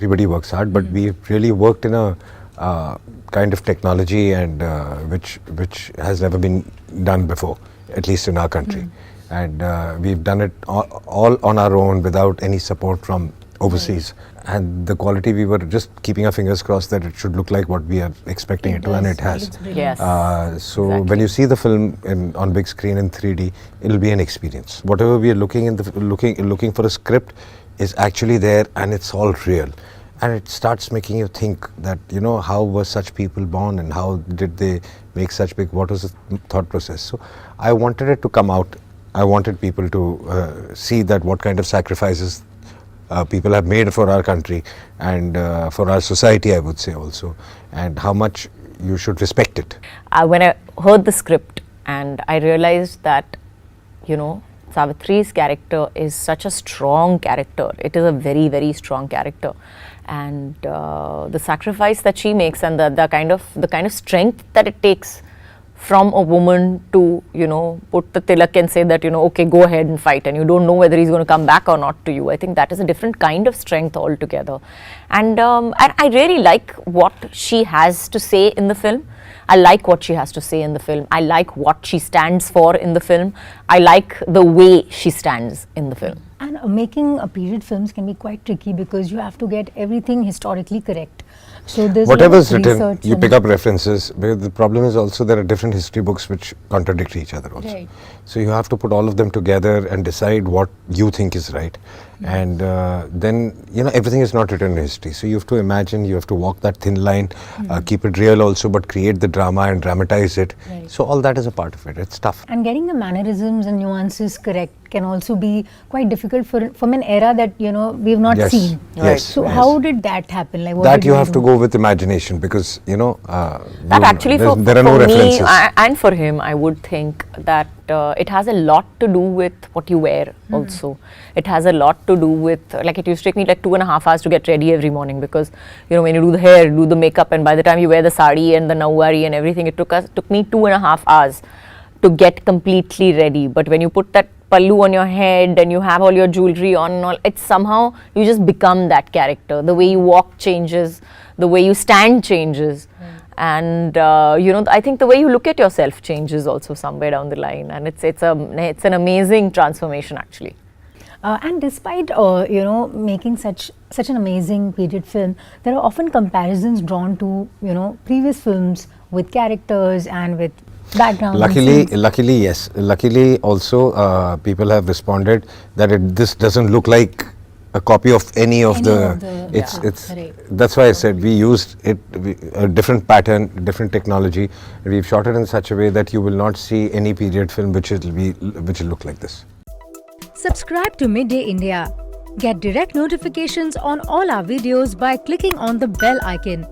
Everybody works hard, but we've really worked in a kind of technology and which has never been done before, at least in our country. And we've done it all on our own without any support from overseas. And the quality, we were just keeping our fingers crossed that it should look like what we are expecting it to, and it has. Yes. So Exactly. when you see the film on big screen in 3D, it'll be an experience. Whatever we are looking for a script is actually there, and it's all real. And it starts making you think that, you know, how were such people born and how did they make such big, what was the thought process? So I wanted it to come out. I wanted people to see that what kind of sacrifices people have made for our country and for our society, I would say also, and how much you should respect it. When I heard the script and I realized that, you know, Savitri's character is such a strong character. It is a very, very strong character. And the sacrifice that she makes and the kind of strength that it takes from a woman to, you know, put the tilak and say that, you know, okay, go ahead and fight, and you don't know whether he's going to come back or not to you. I think that is a different kind of strength altogether. And I really like what she has to say in the film. I like what she has to say in the film. I like what she stands for in the film. I like the way she stands in the film. And making period films can be quite tricky because you have to get everything historically correct. So there's whatever's a lot of written, you pick up references. But the problem is also there are different history books which contradict each other also. Right. So you have to put all of them together and decide what you think is right. And then, you know, everything is not written in history. So you have to imagine, you have to walk that thin line, keep it real also, but create the drama and dramatize it. Right. So all that is a part of it. It's tough. And getting the mannerisms and nuances correct can also be quite difficult from an era that, you know, we've not Yes. seen. Yes. So yes. how did that happen? Like, what That did you have to do? go with imagination because, you know, That actually there are for no me references. and for him, I would think that it has a lot to do with what you wear also. It has a lot to do with, like, it used to take me like 2.5 hours to get ready every morning because, you know, when you do the hair, do the makeup, and by the time you wear the sari and the nawari and everything, it took me 2.5 hours to get completely ready. But when you put that pallu on your head and you have all your jewelry on and all, it's somehow, you just become that character. The way you walk changes, the way you stand changes. And you know, I think the way you look at yourself changes also somewhere down the line, and it's an amazing transformation actually. And despite you know, making such an amazing period film, there are often comparisons drawn to, you know, previous films with characters and with background. Luckily, yes. Luckily, also people have responded that this doesn't look like a copy of any of the. It's right. That's why I said we used a different pattern, different technology. We've shot it in such a way that you will not see any period film which will look like this. Subscribe to Midday India. Get direct notifications on all our videos by clicking on the bell icon.